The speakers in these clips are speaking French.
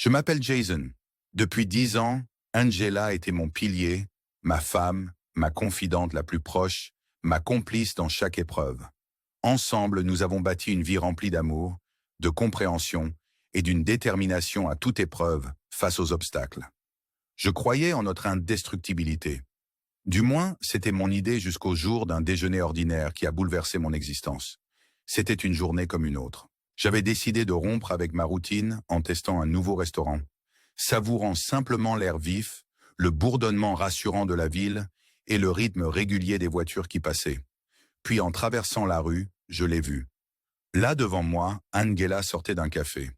Je m'appelle Jason. Depuis 10 ans, Angela était mon pilier, ma femme, ma confidente la plus proche, ma complice dans chaque épreuve. Ensemble, nous avons bâti une vie remplie d'amour, de compréhension et d'une détermination à toute épreuve face aux obstacles. Je croyais en notre indestructibilité. Du moins, c'était mon idée jusqu'au jour d'un déjeuner ordinaire qui a bouleversé mon existence. C'était une journée comme une autre. J'avais décidé de rompre avec ma routine en testant un nouveau restaurant, savourant simplement l'air vif, le bourdonnement rassurant de la ville et le rythme régulier des voitures qui passaient. Puis en traversant la rue, je l'ai vue. Là devant moi, Angela sortait d'un café.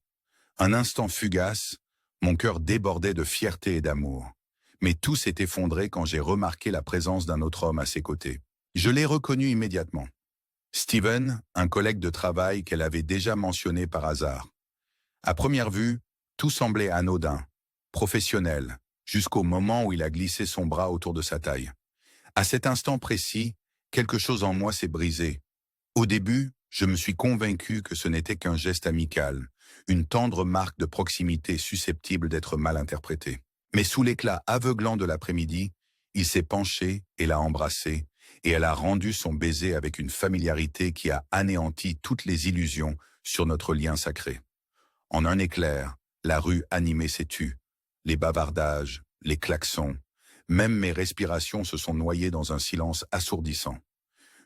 Un instant fugace, mon cœur débordait de fierté et d'amour. Mais tout s'est effondré quand j'ai remarqué la présence d'un autre homme à ses côtés. Je l'ai reconnu immédiatement. Steven, un collègue de travail qu'elle avait déjà mentionné par hasard. À première vue, tout semblait anodin, professionnel, jusqu'au moment où il a glissé son bras autour de sa taille. À cet instant précis, quelque chose en moi s'est brisé. Au début, je me suis convaincu que ce n'était qu'un geste amical, une tendre marque de proximité susceptible d'être mal interprétée. Mais sous l'éclat aveuglant de l'après-midi, il s'est penché et l'a embrassée, et elle a rendu son baiser avec une familiarité qui a anéanti toutes les illusions sur notre lien sacré. En un éclair, la rue animée s'est tue. Les bavardages, les klaxons, même mes respirations se sont noyées dans un silence assourdissant.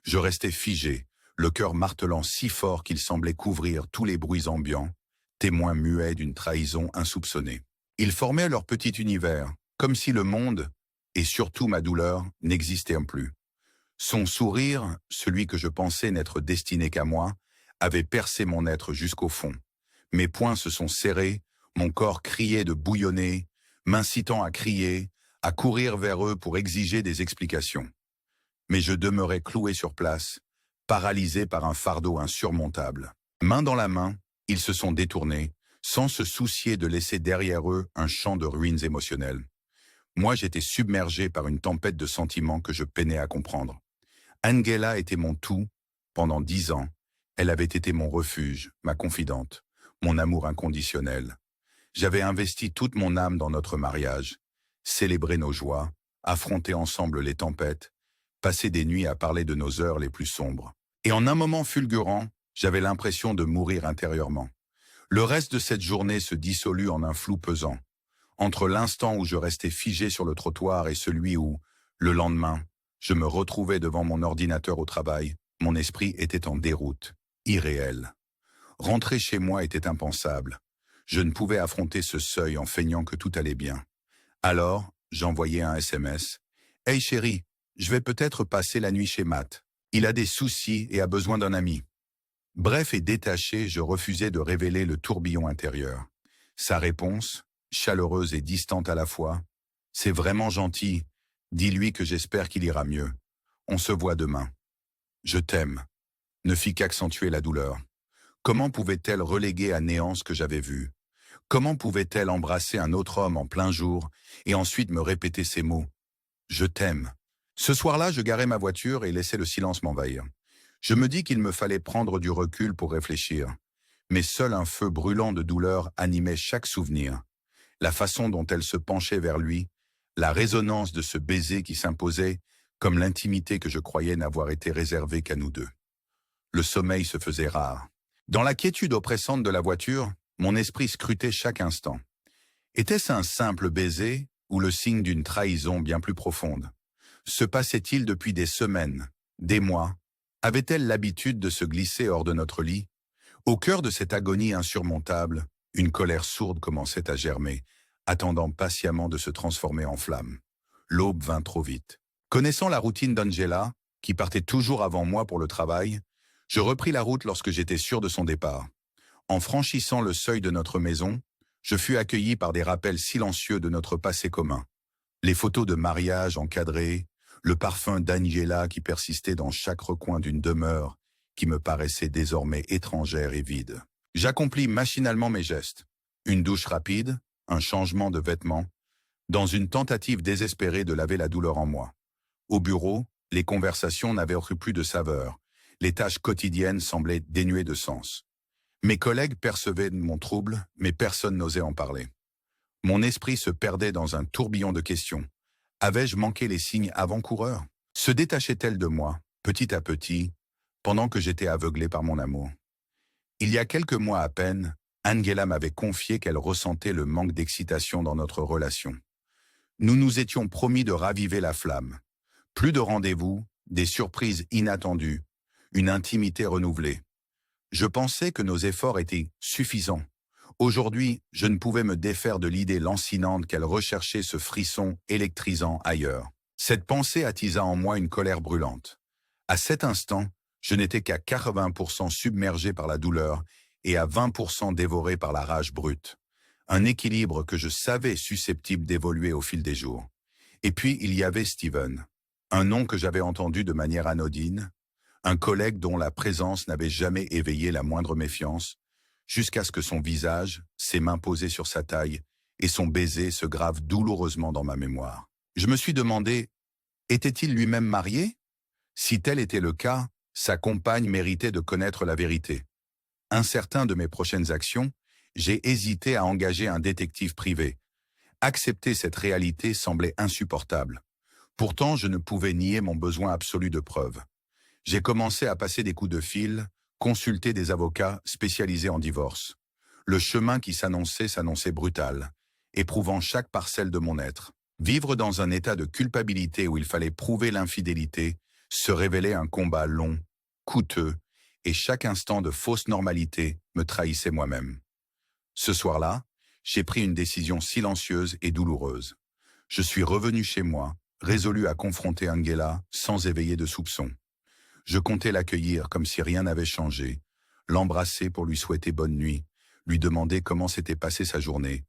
Je restais figé, le cœur martelant si fort qu'il semblait couvrir tous les bruits ambiants, témoins muets d'une trahison insoupçonnée. Ils formaient leur petit univers, comme si le monde, et surtout ma douleur, n'existaient plus. Son sourire, celui que je pensais n'être destiné qu'à moi, avait percé mon être jusqu'au fond. Mes poings se sont serrés, mon corps criait de bouillonner, m'incitant à crier, à courir vers eux pour exiger des explications. Mais je demeurais cloué sur place, paralysé par un fardeau insurmontable. Main dans la main, ils se sont détournés, sans se soucier de laisser derrière eux un champ de ruines émotionnelles. Moi, j'étais submergé par une tempête de sentiments que je peinais à comprendre. Angela était mon tout. Pendant 10 ans, elle avait été mon refuge, ma confidente, mon amour inconditionnel. J'avais investi toute mon âme dans notre mariage, célébré nos joies, affronté ensemble les tempêtes, passé des nuits à parler de nos heures les plus sombres. Et en un moment fulgurant, j'avais l'impression de mourir intérieurement. Le reste de cette journée se dissolut en un flou pesant. Entre l'instant où je restais figé sur le trottoir et celui où, le lendemain, je me retrouvais devant mon ordinateur au travail, mon esprit était en déroute, irréel. Rentrer chez moi était impensable. Je ne pouvais affronter ce seuil en feignant que tout allait bien. Alors, j'envoyai un SMS. « Hey chérie, je vais peut-être passer la nuit chez Matt. Il a des soucis et a besoin d'un ami. » Bref et détaché, je refusais de révéler le tourbillon intérieur. Sa réponse, chaleureuse et distante à la fois, « C'est vraiment gentil. Dis-lui que j'espère qu'il ira mieux. On se voit demain. Je t'aime. » Ne fit qu'accentuer la douleur. Comment pouvait-elle reléguer à néant ce que j'avais vu? Comment pouvait-elle embrasser un autre homme en plein jour et ensuite me répéter ces mots? Je t'aime. Ce soir-là, je garai ma voiture et laissai le silence m'envahir. Je me dis qu'il me fallait prendre du recul pour réfléchir. Mais seul un feu brûlant de douleur animait chaque souvenir. La façon dont elle se penchait vers lui, la résonance de ce baiser qui s'imposait, comme l'intimité que je croyais n'avoir été réservée qu'à nous deux. Le sommeil se faisait rare. Dans la quiétude oppressante de la voiture, mon esprit scrutait chaque instant. Était-ce un simple baiser ou le signe d'une trahison bien plus profonde? Se passait-il depuis des semaines, des mois? Avait-elle l'habitude de se glisser hors de notre lit? Au cœur de cette agonie insurmontable, une colère sourde commençait à germer, attendant patiemment de se transformer en flamme. L'aube vint trop vite. Connaissant la routine d'Angela, qui partait toujours avant moi pour le travail, je repris la route lorsque j'étais sûr de son départ. En franchissant le seuil de notre maison, je fus accueilli par des rappels silencieux de notre passé commun. Les photos de mariage encadrées, le parfum d'Angela qui persistait dans chaque recoin d'une demeure qui me paraissait désormais étrangère et vide. J'accomplis machinalement mes gestes. Une douche rapide, un changement de vêtements, dans une tentative désespérée de laver la douleur en moi. Au bureau, les conversations n'avaient plus de saveur. Les tâches quotidiennes semblaient dénuées de sens. Mes collègues percevaient mon trouble, mais personne n'osait en parler. Mon esprit se perdait dans un tourbillon de questions. Avais-je manqué les signes avant-coureurs? Se détachait-elle de moi, petit à petit, pendant que j'étais aveuglé par mon amour? Il y a quelques mois à peine, Angela m'avait confié qu'elle ressentait le manque d'excitation dans notre relation. Nous nous étions promis de raviver la flamme. Plus de rendez-vous, des surprises inattendues, une intimité renouvelée. Je pensais que nos efforts étaient suffisants. Aujourd'hui, je ne pouvais me défaire de l'idée lancinante qu'elle recherchait ce frisson électrisant ailleurs. Cette pensée attisa en moi une colère brûlante. À cet instant, je n'étais qu'à 80% submergé par la douleur et à 20% dévoré par la rage brute. Un équilibre que je savais susceptible d'évoluer au fil des jours. Et puis, il y avait Steven, un nom que j'avais entendu de manière anodine, un collègue dont la présence n'avait jamais éveillé la moindre méfiance, jusqu'à ce que son visage, ses mains posées sur sa taille, et son baiser se gravent douloureusement dans ma mémoire. Je me suis demandé, était-il lui-même marié? Si tel était le cas, sa compagne méritait de connaître la vérité. Incertain de mes prochaines actions, j'ai hésité à engager un détective privé. Accepter cette réalité semblait insupportable. Pourtant, je ne pouvais nier mon besoin absolu de preuves. J'ai commencé à passer des coups de fil, consulter des avocats spécialisés en divorce. Le chemin qui s'annonçait brutal, éprouvant chaque parcelle de mon être. Vivre dans un état de culpabilité où il fallait prouver l'infidélité se révélait un combat long, coûteux, et chaque instant de fausse normalité me trahissait moi-même. Ce soir-là, j'ai pris une décision silencieuse et douloureuse. Je suis revenu chez moi, résolu à confronter Angela sans éveiller de soupçons. Je comptais l'accueillir comme si rien n'avait changé, l'embrasser pour lui souhaiter bonne nuit, lui demander comment s'était passée sa journée,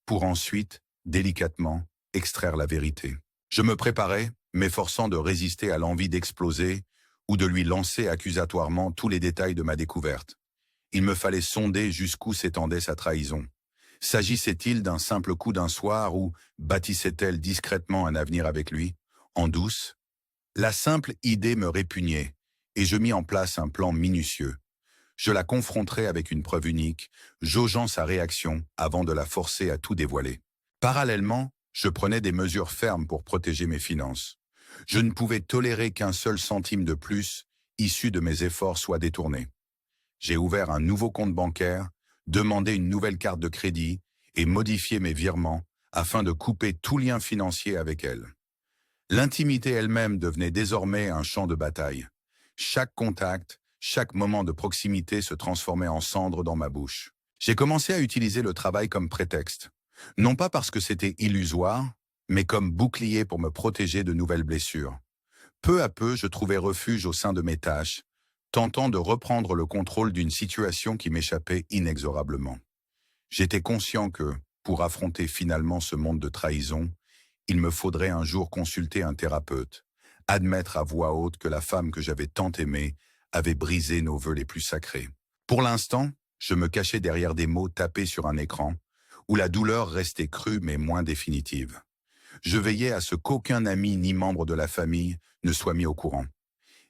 pour ensuite, délicatement, extraire la vérité. Je me préparais, m'efforçant de résister à l'envie d'exploser ou de lui lancer accusatoirement tous les détails de ma découverte. Il me fallait sonder jusqu'où s'étendait sa trahison. S'agissait-il d'un simple coup d'un soir ou bâtissait-elle discrètement un avenir avec lui, en douce? La simple idée me répugnait, et je mis en place un plan minutieux. Je la confronterai avec une preuve unique, jaugeant sa réaction avant de la forcer à tout dévoiler. Parallèlement, je prenais des mesures fermes pour protéger mes finances. Je ne pouvais tolérer qu'un seul centime de plus, issu de mes efforts, soit détourné. J'ai ouvert un nouveau compte bancaire, demandé une nouvelle carte de crédit et modifié mes virements afin de couper tout lien financier avec elle. L'intimité elle-même devenait désormais un champ de bataille. Chaque contact, chaque moment de proximité se transformait en cendres dans ma bouche. J'ai commencé à utiliser le travail comme prétexte. Non pas parce que c'était illusoire, mais comme bouclier pour me protéger de nouvelles blessures. Peu à peu, je trouvais refuge au sein de mes tâches, tentant de reprendre le contrôle d'une situation qui m'échappait inexorablement. J'étais conscient que, pour affronter finalement ce monde de trahison, il me faudrait un jour consulter un thérapeute, admettre à voix haute que la femme que j'avais tant aimée avait brisé nos vœux les plus sacrés. Pour l'instant, je me cachais derrière des mots tapés sur un écran, où la douleur restait crue mais moins définitive. Je veillais à ce qu'aucun ami ni membre de la famille ne soit mis au courant.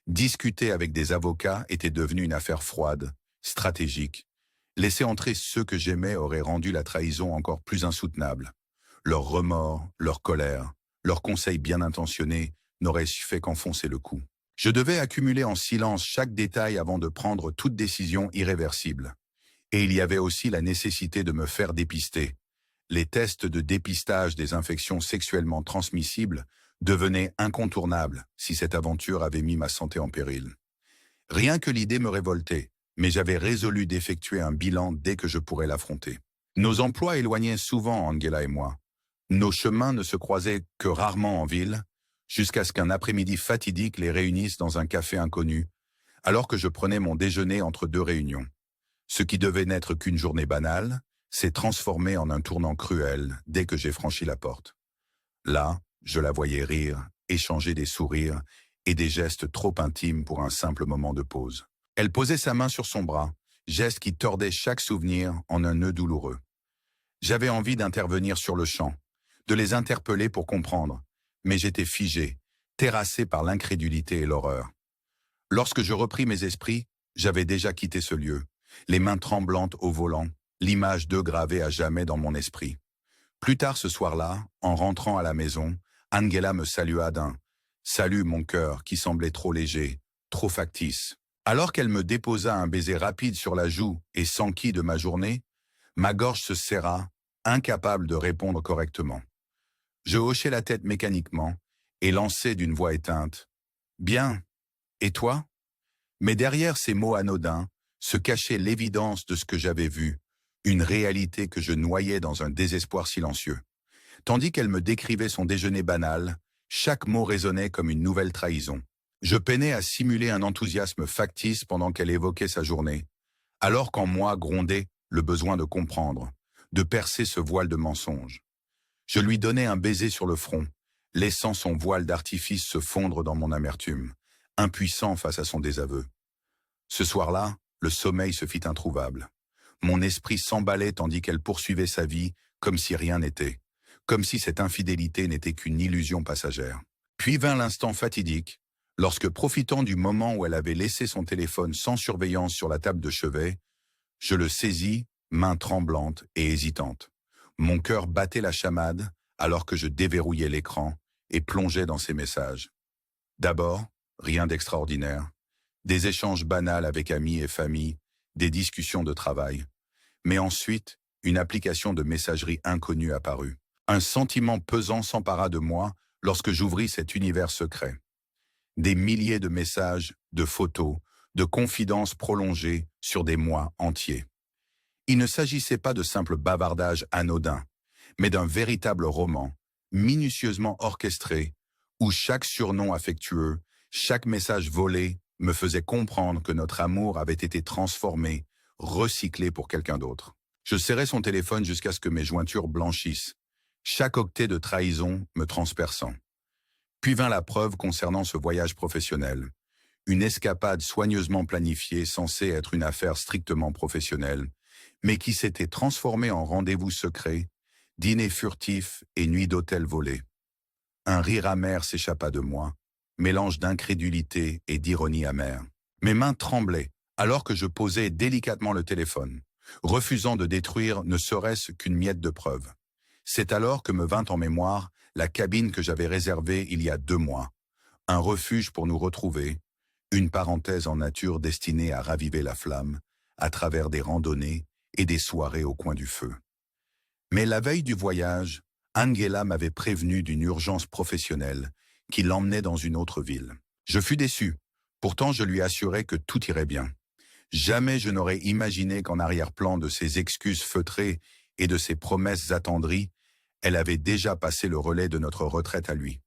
Discuter avec des avocats était devenu une affaire froide, stratégique. Laisser entrer ceux que j'aimais aurait rendu la trahison encore plus insoutenable. Leurs remords, leur colère, leurs conseils bien intentionnés n'auraient fait qu'enfoncer le coup. Je devais accumuler en silence chaque détail avant de prendre toute décision irréversible. Et il y avait aussi la nécessité de me faire dépister. Les tests de dépistage des infections sexuellement transmissibles devenaient incontournables si cette aventure avait mis ma santé en péril. Rien que l'idée me révoltait, mais j'avais résolu d'effectuer un bilan dès que je pourrais l'affronter. Nos emplois éloignaient souvent Angela et moi. Nos chemins ne se croisaient que rarement en ville, jusqu'à ce qu'un après-midi fatidique les réunisse dans un café inconnu, alors que je prenais mon déjeuner entre deux réunions. Ce qui devait n'être qu'une journée banale s'est transformé en un tournant cruel dès que j'ai franchi la porte. Là, je la voyais rire, échanger des sourires et des gestes trop intimes pour un simple moment de pause. Elle posait sa main sur son bras, geste qui tordait chaque souvenir en un nœud douloureux. J'avais envie d'intervenir sur le champ, de les interpeller pour comprendre, mais j'étais figé, terrassé par l'incrédulité et l'horreur. Lorsque je repris mes esprits, j'avais déjà quitté ce lieu, les mains tremblantes au volant, l'image d'eux gravée à jamais dans mon esprit. Plus tard ce soir-là, en rentrant à la maison, Angela me salua d'un « Salut mon cœur » qui semblait trop léger, trop factice. Alors qu'elle me déposa un baiser rapide sur la joue et s'enquit de ma journée, ma gorge se serra, incapable de répondre correctement. Je hochai la tête mécaniquement et lançai d'une voix éteinte « Bien, et toi ?» Mais derrière ces mots anodins se cachait l'évidence de ce que j'avais vu, une réalité que je noyais dans un désespoir silencieux. Tandis qu'elle me décrivait son déjeuner banal, chaque mot résonnait comme une nouvelle trahison. Je peinais à simuler un enthousiasme factice pendant qu'elle évoquait sa journée, alors qu'en moi grondait le besoin de comprendre, de percer ce voile de mensonge. Je lui donnai un baiser sur le front, laissant son voile d'artifice se fondre dans mon amertume, impuissant face à son désaveu. Ce soir-là, le sommeil se fit introuvable. Mon esprit s'emballait tandis qu'elle poursuivait sa vie comme si rien n'était, comme si cette infidélité n'était qu'une illusion passagère. Puis vint l'instant fatidique, lorsque, profitant du moment où elle avait laissé son téléphone sans surveillance sur la table de chevet, je le saisis, main tremblante et hésitante. Mon cœur battait la chamade alors que je déverrouillais l'écran et plongeais dans ses messages. D'abord, rien d'extraordinaire. Des échanges banals avec amis et famille, des discussions de travail. Mais ensuite, une application de messagerie inconnue apparut. Un sentiment pesant s'empara de moi lorsque j'ouvris cet univers secret. Des milliers de messages, de photos, de confidences prolongées sur des mois entiers. Il ne s'agissait pas de simples bavardages anodins, mais d'un véritable roman, minutieusement orchestré, où chaque surnom affectueux, chaque message volé me faisait comprendre que notre amour avait été transformé, recyclé pour quelqu'un d'autre. Je serrai son téléphone jusqu'à ce que mes jointures blanchissent, chaque octet de trahison me transperçant. Puis vint la preuve concernant ce voyage professionnel, une escapade soigneusement planifiée censée être une affaire strictement professionnelle, mais qui s'était transformée en rendez-vous secret, dîner furtif et nuit d'hôtel volée. Un rire amer s'échappa de moi, mélange d'incrédulité et d'ironie amère. Mes mains tremblaient alors que je posais délicatement le téléphone, refusant de détruire ne serait-ce qu'une miette de preuve. C'est alors que me vint en mémoire la cabine que j'avais réservée il y a 2 mois, un refuge pour nous retrouver, une parenthèse en nature destinée à raviver la flamme, à travers des randonnées et des soirées au coin du feu. Mais la veille du voyage, Angela m'avait prévenu d'une urgence professionnelle qui l'emmenait dans une autre ville. Je fus déçu, pourtant je lui assurai que tout irait bien. Jamais je n'aurais imaginé qu'en arrière-plan de ses excuses feutrées et de ses promesses attendries, elle avait déjà passé le relais de notre retraite à lui.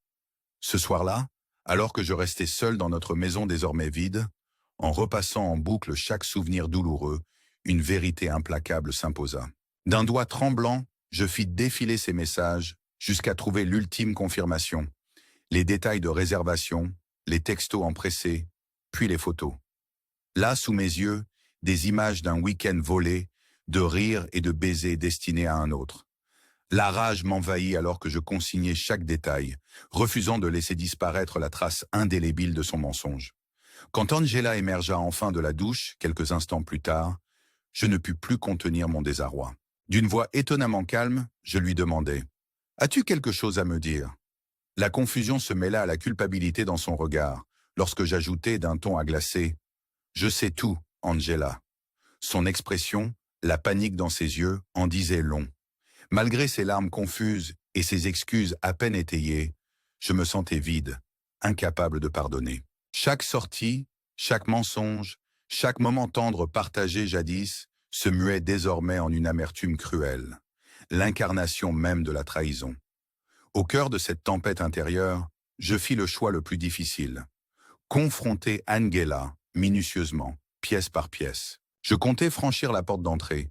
Ce soir-là, alors que je restais seul dans notre maison désormais vide, en repassant en boucle chaque souvenir douloureux, une vérité implacable s'imposa. D'un doigt tremblant, je fis défiler ses messages jusqu'à trouver l'ultime confirmation, les détails de réservation, les textos empressés, puis les photos. Là, sous mes yeux, des images d'un week-end volé, de rires et de baisers destinés à un autre. La rage m'envahit alors que je consignais chaque détail, refusant de laisser disparaître la trace indélébile de son mensonge. Quand Angela émergea enfin de la douche, quelques instants plus tard, je ne pus plus contenir mon désarroi. D'une voix étonnamment calme, je lui demandai « As-tu quelque chose à me dire ?» La confusion se mêla à la culpabilité dans son regard, lorsque j'ajoutai d'un ton agacé « Je sais tout, Angela ». Son expression, la panique dans ses yeux, en disait long. Malgré ses larmes confuses et ses excuses à peine étayées, je me sentais vide, incapable de pardonner. Chaque sortie, chaque mensonge, chaque moment tendre partagé jadis se muait désormais en une amertume cruelle, l'incarnation même de la trahison. Au cœur de cette tempête intérieure, je fis le choix le plus difficile. Confronter Angela, minutieusement, pièce par pièce. Je comptais franchir la porte d'entrée,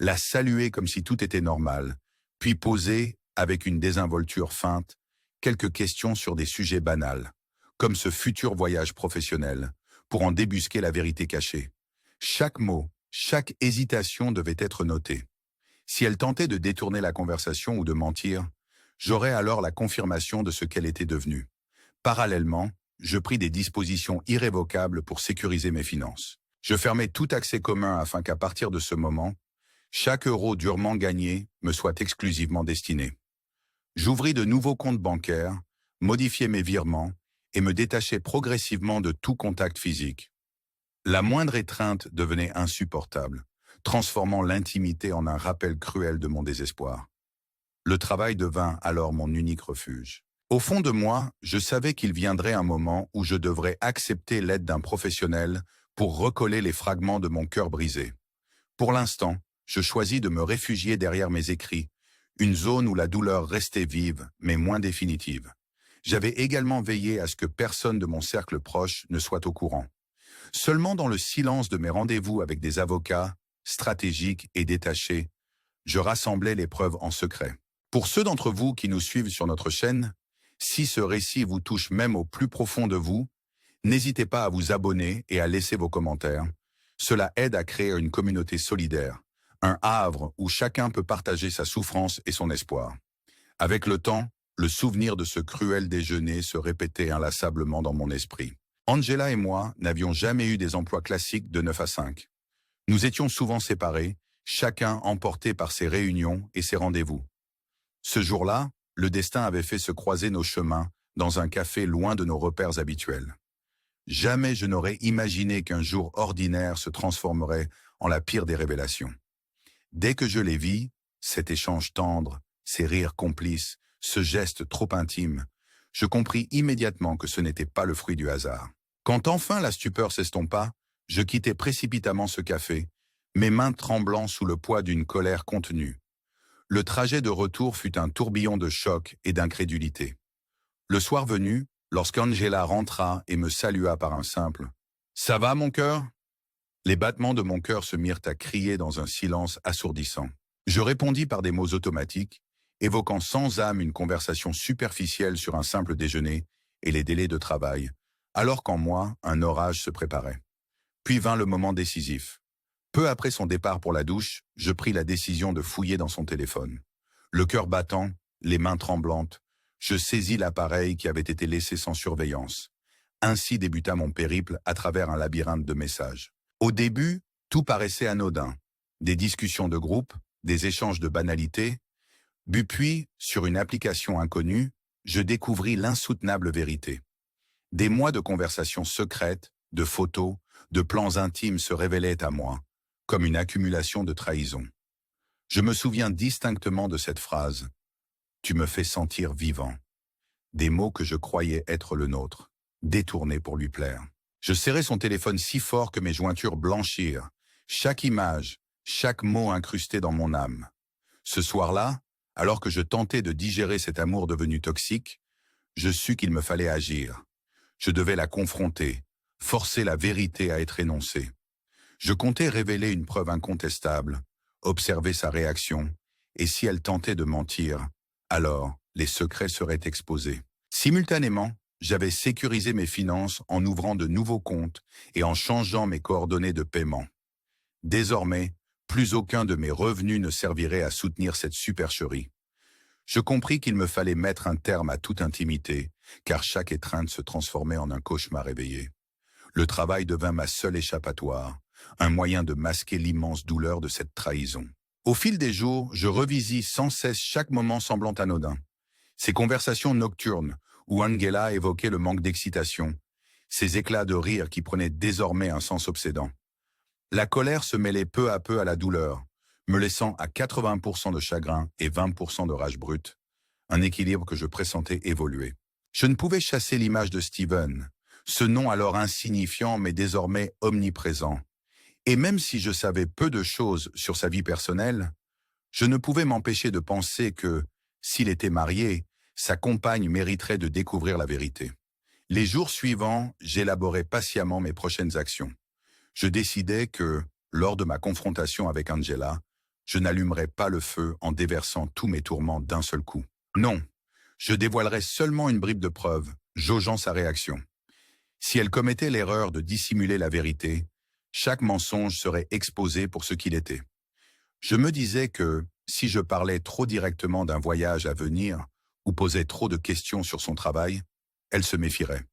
la saluer comme si tout était normal, puis poser, avec une désinvolture feinte, quelques questions sur des sujets banals, comme ce futur voyage professionnel, pour en débusquer la vérité cachée. Chaque mot, chaque hésitation devait être notée. Si elle tentait de détourner la conversation ou de mentir, j'aurais alors la confirmation de ce qu'elle était devenue. Parallèlement, je pris des dispositions irrévocables pour sécuriser mes finances. Je fermai tout accès commun afin qu'à partir de ce moment, chaque euro durement gagné me soit exclusivement destiné. J'ouvris de nouveaux comptes bancaires, modifiai mes virements et me détachai progressivement de tout contact physique. La moindre étreinte devenait insupportable, transformant l'intimité en un rappel cruel de mon désespoir. Le travail devint alors mon unique refuge. Au fond de moi, je savais qu'il viendrait un moment où je devrais accepter l'aide d'un professionnel pour recoller les fragments de mon cœur brisé. Pour l'instant, je choisis de me réfugier derrière mes écrits, une zone où la douleur restait vive, mais moins définitive. J'avais également veillé à ce que personne de mon cercle proche ne soit au courant. Seulement dans le silence de mes rendez-vous avec des avocats, stratégiques et détachés, je rassemblais les preuves en secret. Pour ceux d'entre vous qui nous suivent sur notre chaîne, si ce récit vous touche même au plus profond de vous, n'hésitez pas à vous abonner et à laisser vos commentaires. Cela aide à créer une communauté solidaire, un havre où chacun peut partager sa souffrance et son espoir. Avec le temps, le souvenir de ce cruel déjeuner se répétait inlassablement dans mon esprit. Angela et moi n'avions jamais eu des emplois classiques de 9 à 5. Nous étions souvent séparés, chacun emporté par ses réunions et ses rendez-vous. Ce jour-là, le destin avait fait se croiser nos chemins dans un café loin de nos repères habituels. Jamais je n'aurais imaginé qu'un jour ordinaire se transformerait en la pire des révélations. Dès que je les vis, cet échange tendre, ces rires complices, ce geste trop intime, je compris immédiatement que ce n'était pas le fruit du hasard. Quand enfin la stupeur s'estompa, je quittai précipitamment ce café, mes mains tremblant sous le poids d'une colère contenue. Le trajet de retour fut un tourbillon de choc et d'incrédulité. Le soir venu, lorsqu'Angela rentra et me salua par un simple « Ça va, mon cœur ?» Les battements de mon cœur se mirent à crier dans un silence assourdissant. Je répondis par des mots automatiques, évoquant sans âme une conversation superficielle sur un simple déjeuner et les délais de travail, alors qu'en moi, un orage se préparait. Puis vint le moment décisif. Peu après son départ pour la douche, je pris la décision de fouiller dans son téléphone. Le cœur battant, les mains tremblantes, je saisis l'appareil qui avait été laissé sans surveillance. Ainsi débuta mon périple à travers un labyrinthe de messages. Au début, tout paraissait anodin. Des discussions de groupe, des échanges de banalités. Puis, sur une application inconnue, je découvris l'insoutenable vérité. Des mois de conversations secrètes, de photos, de plans intimes se révélaient à moi, comme une accumulation de trahisons. Je me souviens distinctement de cette phrase. « Tu me fais sentir vivant ». Des mots que je croyais être le nôtre, détournés pour lui plaire. Je serrai son téléphone si fort que mes jointures blanchirent, chaque image, chaque mot incrusté dans mon âme. Ce soir-là, alors que je tentais de digérer cet amour devenu toxique, je sus qu'il me fallait agir. Je devais la confronter, forcer la vérité à être énoncée. Je comptais révéler une preuve incontestable, observer sa réaction, et si elle tentait de mentir, alors les secrets seraient exposés. Simultanément, j'avais sécurisé mes finances en ouvrant de nouveaux comptes et en changeant mes coordonnées de paiement. Désormais, plus aucun de mes revenus ne servirait à soutenir cette supercherie. Je compris qu'il me fallait mettre un terme à toute intimité, car chaque étreinte se transformait en un cauchemar éveillé. Le travail devint ma seule échappatoire, un moyen de masquer l'immense douleur de cette trahison. Au fil des jours, je revisis sans cesse chaque moment semblant anodin. Ces conversations nocturnes, où Angela évoquait le manque d'excitation, ces éclats de rire qui prenaient désormais un sens obsédant. La colère se mêlait peu à peu à la douleur, me laissant à 80% de chagrin et 20% de rage brute, un équilibre que je pressentais évoluer. Je ne pouvais chasser l'image de Steven, ce nom alors insignifiant mais désormais omniprésent. Et même si je savais peu de choses sur sa vie personnelle, je ne pouvais m'empêcher de penser que, s'il était marié, sa compagne mériterait de découvrir la vérité. Les jours suivants, j'élaborais patiemment mes prochaines actions. Je décidai que, lors de ma confrontation avec Angela, je n'allumerais pas le feu en déversant tous mes tourments d'un seul coup. Non, je dévoilerais seulement une bribe de preuve, jaugeant sa réaction. Si elle commettait l'erreur de dissimuler la vérité, chaque mensonge serait exposé pour ce qu'il était. Je me disais que, si je parlais trop directement d'un voyage à venir ou posais trop de questions sur son travail, elle se méfierait.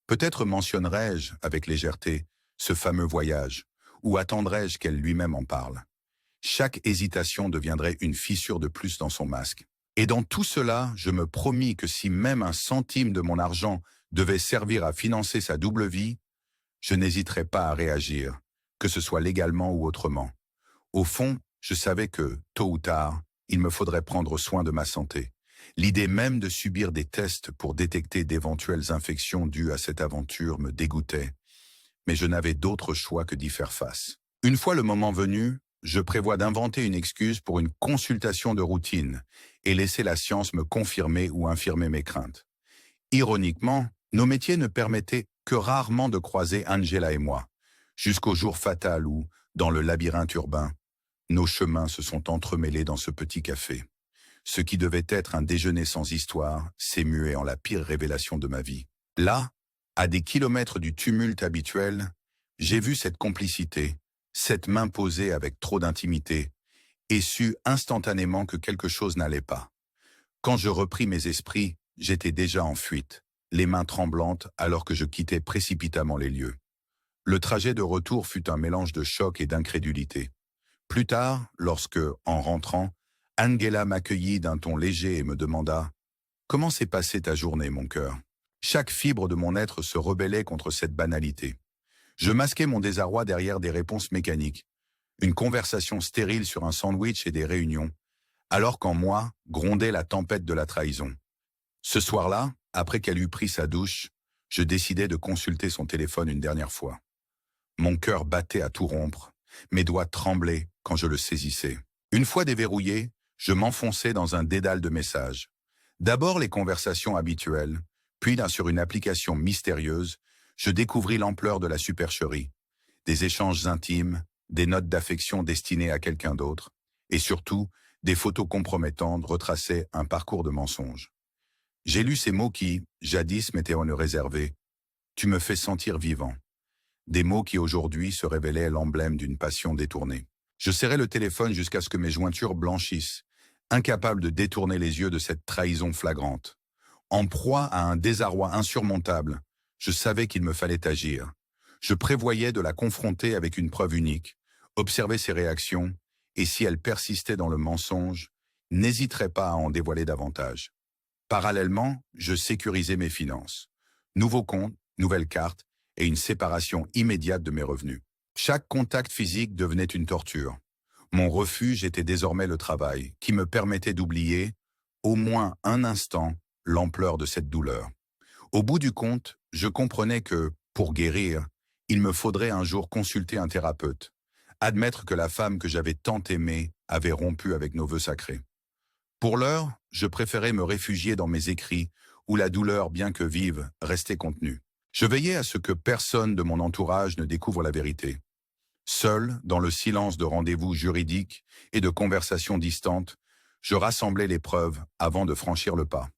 Peut-être mentionnerais-je, avec légèreté, ce fameux voyage, ou attendrais-je qu'elle lui-même en parle. Chaque hésitation deviendrait une fissure de plus dans son masque. Et dans tout cela, je me promis que si même un centime de mon argent devait servir à financer sa double vie, je n'hésiterais pas à réagir, que ce soit légalement ou autrement. Au fond, je savais que, tôt ou tard, il me faudrait prendre soin de ma santé. L'idée même de subir des tests pour détecter d'éventuelles infections dues à cette aventure me dégoûtait, mais je n'avais d'autre choix que d'y faire face. Une fois le moment venu, je prévois d'inventer une excuse pour une consultation de routine et laisser la science me confirmer ou infirmer mes craintes. Ironiquement, nos métiers ne permettaient que rarement de croiser Angela et moi, jusqu'au jour fatal où, dans le labyrinthe urbain, nos chemins se sont entremêlés dans ce petit café. Ce qui devait être un déjeuner sans histoire s'est mué en la pire révélation de ma vie. Là, à des kilomètres du tumulte habituel, j'ai vu cette complicité, cette main posée avec trop d'intimité, et su instantanément que quelque chose n'allait pas. Quand je repris mes esprits, j'étais déjà en fuite, les mains tremblantes alors que je quittais précipitamment les lieux. Le trajet de retour fut un mélange de choc et d'incrédulité. Plus tard, lorsque, en rentrant, Angela m'accueillit d'un ton léger et me demanda « Comment s'est passée ta journée, mon cœur ?» Chaque fibre de mon être se rebellait contre cette banalité. Je masquais mon désarroi derrière des réponses mécaniques, une conversation stérile sur un sandwich et des réunions, alors qu'en moi grondait la tempête de la trahison. Ce soir-là, après qu'elle eut pris sa douche, je décidai de consulter son téléphone une dernière fois. Mon cœur battait à tout rompre, mes doigts tremblaient quand je le saisissais. Une fois déverrouillé, je m'enfonçais dans un dédale de messages. D'abord les conversations habituelles, puis sur une application mystérieuse, je découvris l'ampleur de la supercherie. Des échanges intimes, des notes d'affection destinées à quelqu'un d'autre, et surtout, des photos compromettantes retraçaient un parcours de mensonges. J'ai lu ces mots qui, jadis, m'étaient réservés. « Tu me fais sentir vivant ». Des mots qui aujourd'hui se révélaient l'emblème d'une passion détournée. Je serrai le téléphone jusqu'à ce que mes jointures blanchissent, incapable de détourner les yeux de cette trahison flagrante. En proie à un désarroi insurmontable, je savais qu'il me fallait agir. Je prévoyais de la confronter avec une preuve unique, observer ses réactions, et si elle persistait dans le mensonge, n'hésiterais pas à en dévoiler davantage. Parallèlement, je sécurisais mes finances. Nouveau compte, nouvelle carte, et une séparation immédiate de mes revenus. Chaque contact physique devenait une torture. Mon refuge était désormais le travail, qui me permettait d'oublier, au moins un instant, l'ampleur de cette douleur. Au bout du compte, je comprenais que, pour guérir, il me faudrait un jour consulter un thérapeute, admettre que la femme que j'avais tant aimée avait rompu avec nos vœux sacrés. Pour l'heure, je préférais me réfugier dans mes écrits, où la douleur, bien que vive, restait contenue. Je veillais à ce que personne de mon entourage ne découvre la vérité. Seul, dans le silence de rendez-vous juridiques et de conversations distantes, je rassemblais les preuves avant de franchir le pas.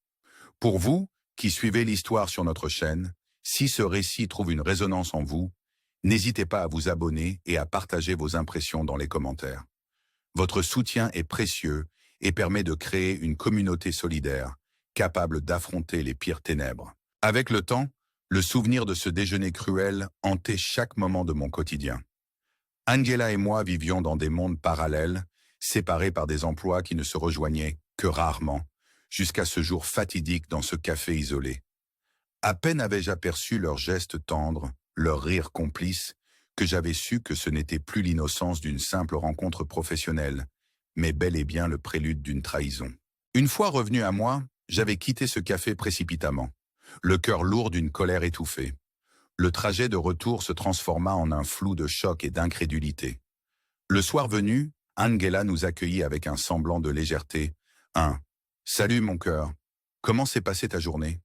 Pour vous, qui suivez l'histoire sur notre chaîne, si ce récit trouve une résonance en vous, n'hésitez pas à vous abonner et à partager vos impressions dans les commentaires. Votre soutien est précieux et permet de créer une communauté solidaire, capable d'affronter les pires ténèbres. Avec le temps, le souvenir de ce déjeuner cruel hantait chaque moment de mon quotidien. Angela et moi vivions dans des mondes parallèles, séparés par des emplois qui ne se rejoignaient que rarement, jusqu'à ce jour fatidique dans ce café isolé. À peine avais-je aperçu leurs gestes tendres, leurs rires complices, que j'avais su que ce n'était plus l'innocence d'une simple rencontre professionnelle, mais bel et bien le prélude d'une trahison. Une fois revenu à moi, j'avais quitté ce café précipitamment, le cœur lourd d'une colère étouffée. Le trajet de retour se transforma en un flou de choc et d'incrédulité. Le soir venu, Angela nous accueillit avec un semblant de légèreté, un « Salut mon cœur, comment s'est passée ta journée ?»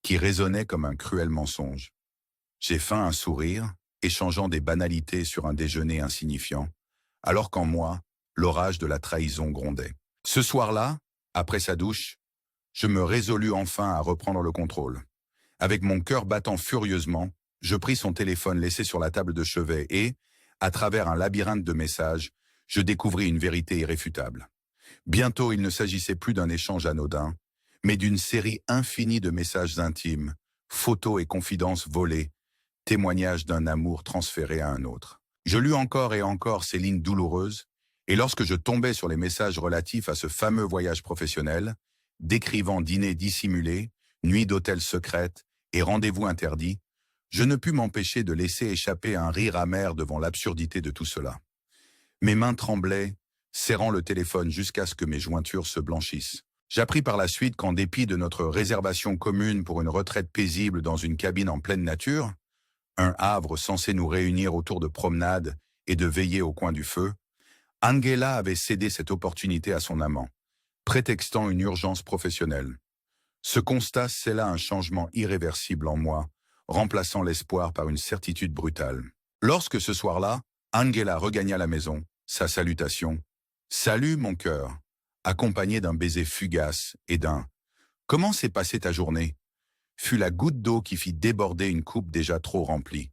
qui résonnait comme un cruel mensonge. J'ai feint un sourire, échangeant des banalités sur un déjeuner insignifiant, alors qu'en moi, l'orage de la trahison grondait. Ce soir-là, après sa douche, je me résolus enfin à reprendre le contrôle. Avec mon cœur battant furieusement, je pris son téléphone laissé sur la table de chevet et, à travers un labyrinthe de messages, je découvris une vérité irréfutable. Bientôt, il ne s'agissait plus d'un échange anodin, mais d'une série infinie de messages intimes, photos et confidences volées, témoignages d'un amour transféré à un autre. Je lus encore et encore ces lignes douloureuses, Et lorsque je tombais sur les messages relatifs à ce fameux voyage professionnel, décrivant dîner dissimulé, nuit d'hôtel secrète et rendez-vous interdit, je ne pus m'empêcher de laisser échapper un rire amer devant l'absurdité de tout cela. Mes mains tremblaient, serrant le téléphone jusqu'à ce que mes jointures se blanchissent. J'appris par la suite qu'en dépit de notre réservation commune pour une retraite paisible dans une cabine en pleine nature, un havre censé nous réunir autour de promenades et de veiller au coin du feu, Angela avait cédé cette opportunité à son amant, prétextant une urgence professionnelle. Ce constat scella un changement irréversible en moi, remplaçant l'espoir par une certitude brutale. Lorsque ce soir-là, Angela regagna la maison, sa salutation « Salut mon cœur », accompagnée d'un baiser fugace et d'un « Comment s'est passée ta journée ?» fut la goutte d'eau qui fit déborder une coupe déjà trop remplie.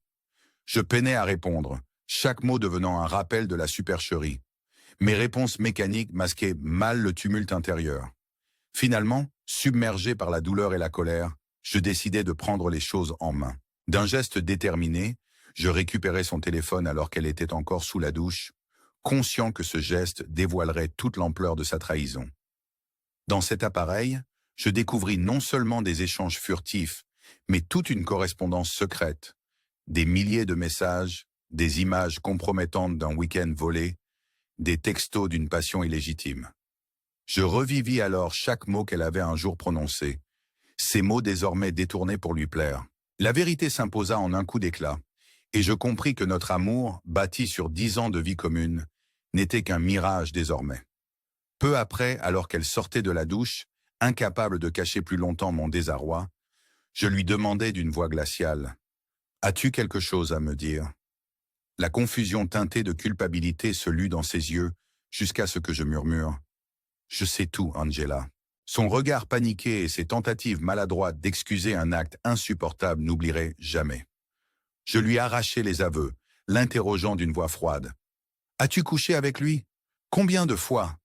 Je peinais à répondre, chaque mot devenant un rappel de la supercherie. Mes réponses mécaniques masquaient mal le tumulte intérieur. Finalement, submergé par la douleur et la colère, je décidai de prendre les choses en main. D'un geste déterminé, je récupérai son téléphone alors qu'elle était encore sous la douche, conscient que ce geste dévoilerait toute l'ampleur de sa trahison. Dans cet appareil, je découvris non seulement des échanges furtifs, mais toute une correspondance secrète, des milliers de messages, des images compromettantes d'un week-end volé, des textos d'une passion illégitime. Je revivis alors chaque mot qu'elle avait un jour prononcé, ces mots désormais détournés pour lui plaire. La vérité s'imposa en un coup d'éclat, et je compris que notre amour, bâti sur 10 ans de vie commune, n'était qu'un mirage désormais. Peu après, alors qu'elle sortait de la douche, incapable de cacher plus longtemps mon désarroi, je lui demandai d'une voix glaciale « As-tu quelque chose à me dire ?» La confusion teintée de culpabilité se lut dans ses yeux, jusqu'à ce que je murmure « Je sais tout, Angela ». Son regard paniqué et ses tentatives maladroites d'excuser un acte insupportable n'oublieraient jamais. Je lui arrachai les aveux, l'interrogeant d'une voix froide. « As-tu couché avec lui? Combien de fois ?»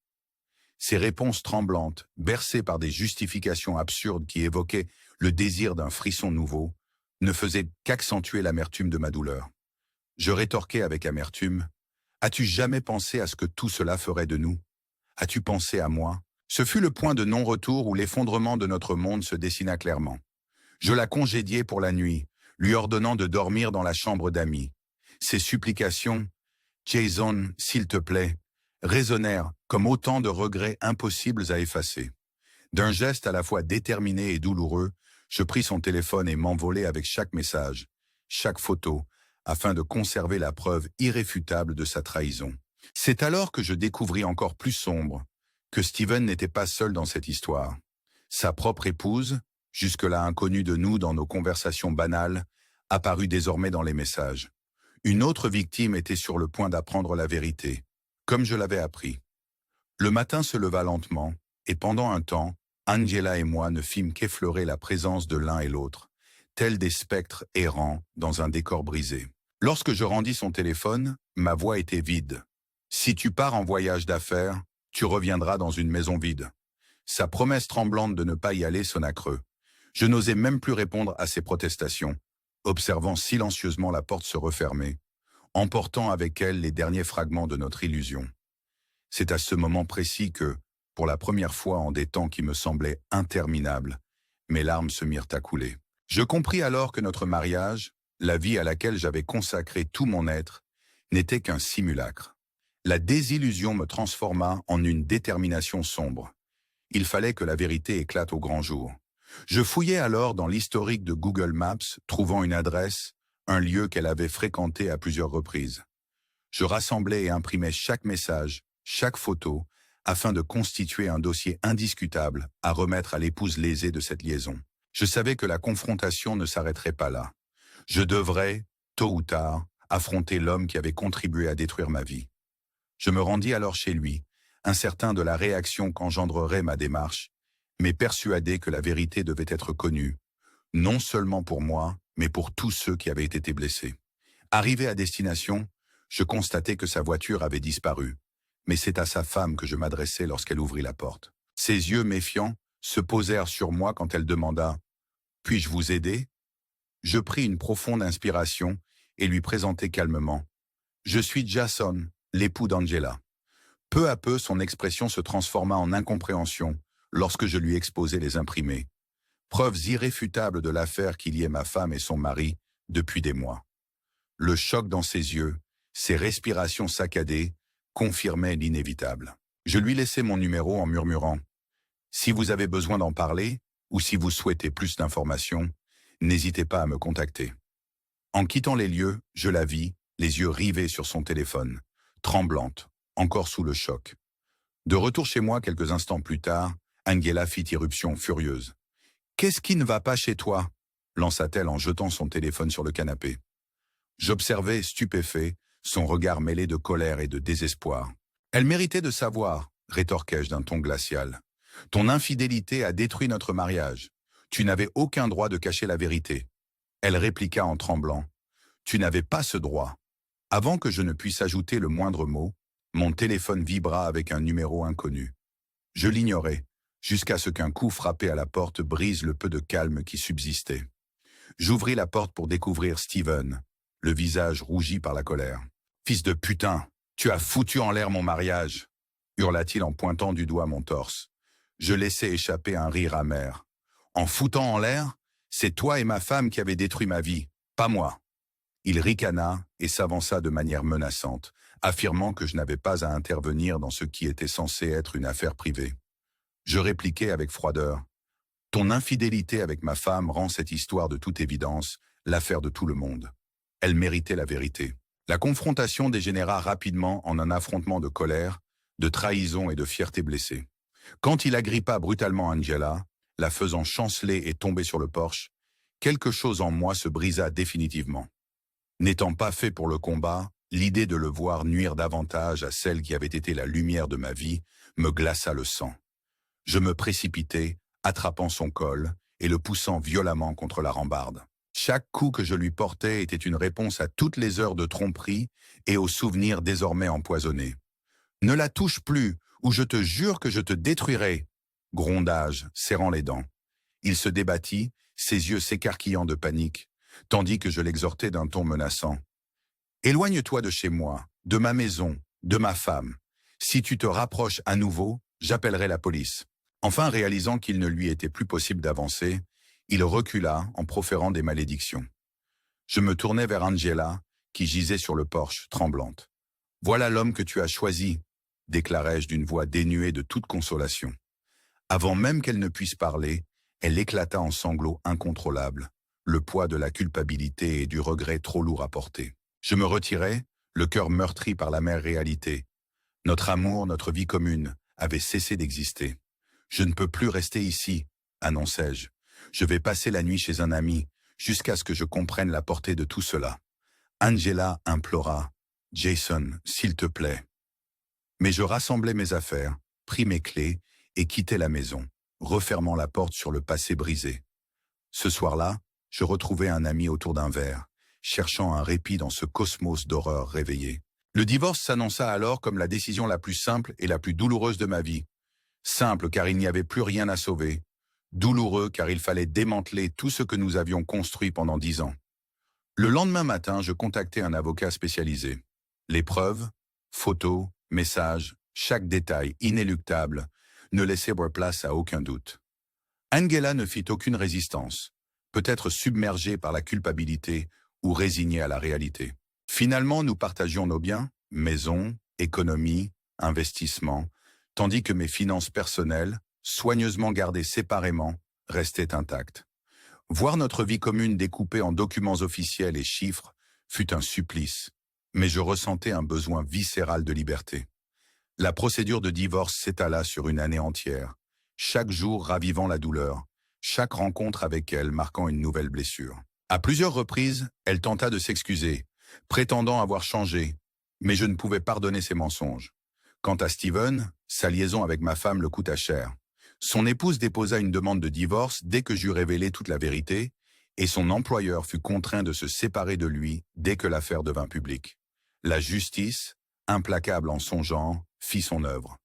Ses réponses tremblantes, bercées par des justifications absurdes qui évoquaient le désir d'un frisson nouveau, ne faisaient qu'accentuer l'amertume de ma douleur. Je rétorquai avec amertume. « As-tu jamais pensé à ce que tout cela ferait de nous? As-tu pensé à moi ?» Ce fut le point de non-retour où l'effondrement de notre monde se dessina clairement. Je la congédiai pour la nuit, lui ordonnant de dormir dans la chambre d'amis. Ses supplications « Jason, s'il te plaît », résonnèrent comme autant de regrets impossibles à effacer. D'un geste à la fois déterminé et douloureux, je pris son téléphone et m'envolai avec chaque message, chaque photo, afin de conserver la preuve irréfutable de sa trahison. C'est alors que je découvris encore plus sombre que Steven n'était pas seul dans cette histoire. Sa propre épouse, jusque-là inconnue de nous dans nos conversations banales, apparut désormais dans les messages. Une autre victime était sur le point d'apprendre la vérité, comme je l'avais appris. Le matin se leva lentement, et pendant un temps, Angela et moi ne fîmes qu'effleurer la présence de l'un et l'autre, tels des spectres errants dans un décor brisé. Lorsque je rendis son téléphone, ma voix était vide. « Si tu pars en voyage d'affaires, tu reviendras dans une maison vide. » Sa promesse tremblante de ne pas y aller sonna creux. Je n'osais même plus répondre à ses protestations, observant silencieusement la porte se refermer, emportant avec elle les derniers fragments de notre illusion. C'est à ce moment précis que, pour la première fois en des temps qui me semblaient interminables, mes larmes se mirent à couler. Je compris alors que notre mariage, la vie à laquelle j'avais consacré tout mon être, n'était qu'un simulacre. La désillusion me transforma en une détermination sombre. Il fallait que la vérité éclate au grand jour. Je fouillai alors dans l'historique de Google Maps, trouvant une adresse, un lieu qu'elle avait fréquenté à plusieurs reprises. Je rassemblais et imprimais chaque message, chaque photo, afin de constituer un dossier indiscutable à remettre à l'épouse lésée de cette liaison. Je savais que la confrontation ne s'arrêterait pas là. Je devrais, tôt ou tard, affronter l'homme qui avait contribué à détruire ma vie. Je me rendis alors chez lui, incertain de la réaction qu'engendrerait ma démarche, mais persuadé que la vérité devait être connue, non seulement pour moi, mais pour tous ceux qui avaient été blessés. Arrivé à destination, je constatai que sa voiture avait disparu, mais c'est à sa femme que je m'adressai lorsqu'elle ouvrit la porte. Ses yeux méfiants se posèrent sur moi quand elle demanda « Puis-je vous aider ?» Je pris une profonde inspiration et lui présentai calmement « Je suis Jason, l'époux d'Angela. » Peu à peu, son expression se transforma en incompréhension lorsque je lui exposai les imprimés. Preuves irréfutables de l'affaire qui liait ma femme et son mari depuis des mois. Le choc dans ses yeux, ses respirations saccadées, confirmaient l'inévitable. Je lui laissai mon numéro en murmurant « Si vous avez besoin d'en parler, ou si vous souhaitez plus d'informations, n'hésitez pas à me contacter. » En quittant les lieux, je la vis, les yeux rivés sur son téléphone, tremblante, encore sous le choc. De retour chez moi quelques instants plus tard, Angela fit irruption furieuse. « Qu'est-ce qui ne va pas chez toi ?» lança-t-elle en jetant son téléphone sur le canapé. J'observais, stupéfait, son regard mêlé de colère et de désespoir. « Elle méritait de savoir, » rétorquai-je d'un ton glacial. « Ton infidélité a détruit notre mariage. Tu n'avais aucun droit de cacher la vérité. » Elle répliqua en tremblant. « Tu n'avais pas ce droit. » Avant que je ne puisse ajouter le moindre mot, mon téléphone vibra avec un numéro inconnu. Je l'ignorais, jusqu'à ce qu'un coup frappé à la porte brise le peu de calme qui subsistait. J'ouvris la porte pour découvrir Steven, le visage rougi par la colère. « Fils de putain, tu as foutu en l'air mon mariage !» hurla-t-il en pointant du doigt mon torse. Je laissai échapper un rire amer. « En foutant en l'air, c'est toi et ma femme qui avez détruit ma vie, pas moi. » Il ricana et s'avança de manière menaçante, affirmant que je n'avais pas à intervenir dans ce qui était censé être une affaire privée. Je répliquai avec froideur. « Ton infidélité avec ma femme rend cette histoire de toute évidence l'affaire de tout le monde. Elle méritait la vérité. » La confrontation dégénéra rapidement en un affrontement de colère, de trahison et de fierté blessée. Quand il agrippa brutalement Angela, la faisant chanceler et tomber sur le porche, quelque chose en moi se brisa définitivement. N'étant pas fait pour le combat, l'idée de le voir nuire davantage à celle qui avait été la lumière de ma vie me glaça le sang. Je me précipitai, attrapant son col et le poussant violemment contre la rambarde. Chaque coup que je lui portais était une réponse à toutes les heures de tromperie et aux souvenirs désormais empoisonnés. « Ne la touche plus, ou je te jure que je te détruirai !» gronda-je, serrant les dents. Il se débattit, ses yeux s'écarquillant de panique, tandis que je l'exhortais d'un ton menaçant. « Éloigne-toi de chez moi, de ma maison, de ma femme. Si tu te rapproches à nouveau, j'appellerai la police. » Enfin, réalisant qu'il ne lui était plus possible d'avancer, il recula en proférant des malédictions. Je me tournai vers Angela, qui gisait sur le porche, tremblante. « Voilà l'homme que tu as choisi, » déclarai-je d'une voix dénuée de toute consolation. Avant même qu'elle ne puisse parler, elle éclata en sanglots incontrôlables, le poids de la culpabilité et du regret trop lourd à porter. Je me retirai, le cœur meurtri par l'amère réalité. Notre amour, notre vie commune, avaient cessé d'exister. « Je ne peux plus rester ici, » annonçai-je. « Je vais passer la nuit chez un ami, jusqu'à ce que je comprenne la portée de tout cela. » Angela implora. « Jason, s'il te plaît. » Mais je rassemblai mes affaires, pris mes clés et quittai la maison, refermant la porte sur le passé brisé. Ce soir-là, je retrouvai un ami autour d'un verre, cherchant un répit dans ce cosmos d'horreur réveillé. Le divorce s'annonça alors comme la décision la plus simple et la plus douloureuse de ma vie. Simple car il n'y avait plus rien à sauver. Douloureux car il fallait démanteler tout ce que nous avions construit pendant 10 ans. Le lendemain matin, je contactai un avocat spécialisé. Les preuves, photos, messages, chaque détail inéluctable ne laissait place à aucun doute. Angela ne fit aucune résistance, peut-être submergée par la culpabilité ou résignée à la réalité. Finalement, nous partagions nos biens, maison, économie, investissement, tandis que mes finances personnelles, soigneusement gardées séparément, restaient intactes. Voir notre vie commune découpée en documents officiels et chiffres fut un supplice, mais je ressentais un besoin viscéral de liberté. La procédure de divorce s'étala sur une année entière, chaque jour ravivant la douleur, chaque rencontre avec elle marquant une nouvelle blessure. À plusieurs reprises, elle tenta de s'excuser, prétendant avoir changé, mais je ne pouvais pardonner ses mensonges. Quant à Steven, sa liaison avec ma femme le coûta cher. Son épouse déposa une demande de divorce dès que j'eus révélé toute la vérité, et son employeur fut contraint de se séparer de lui dès que l'affaire devint publique. La justice, implacable en son genre, fit son œuvre.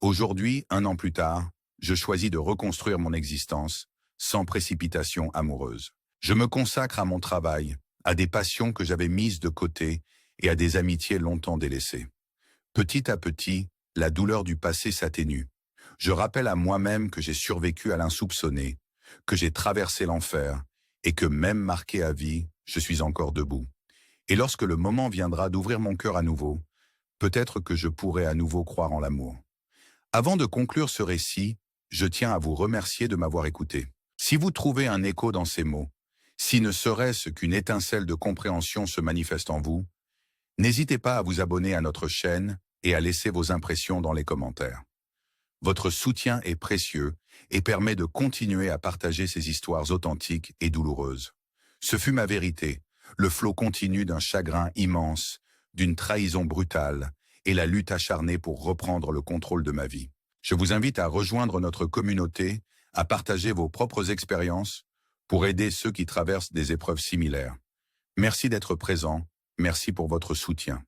Aujourd'hui, 1 an plus tard, je choisis de reconstruire mon existence, sans précipitation amoureuse. Je me consacre à mon travail, à des passions que j'avais mises de côté et à des amitiés longtemps délaissées. Petit à petit, la douleur du passé s'atténue. Je rappelle à moi-même que j'ai survécu à l'insoupçonné, que j'ai traversé l'enfer, et que même marqué à vie, je suis encore debout. Et lorsque le moment viendra d'ouvrir mon cœur à nouveau, peut-être que je pourrai à nouveau croire en l'amour. Avant de conclure ce récit, je tiens à vous remercier de m'avoir écouté. Si vous trouvez un écho dans ces mots, si ne serait-ce qu'une étincelle de compréhension se manifeste en vous, n'hésitez pas à vous abonner à notre chaîne et à laisser vos impressions dans les commentaires. Votre soutien est précieux et permet de continuer à partager ces histoires authentiques et douloureuses. Ce fut ma vérité, le flot continu d'un chagrin immense, d'une trahison brutale et la lutte acharnée pour reprendre le contrôle de ma vie. Je vous invite à rejoindre notre communauté, à partager vos propres expériences pour aider ceux qui traversent des épreuves similaires. Merci d'être présent, merci pour votre soutien.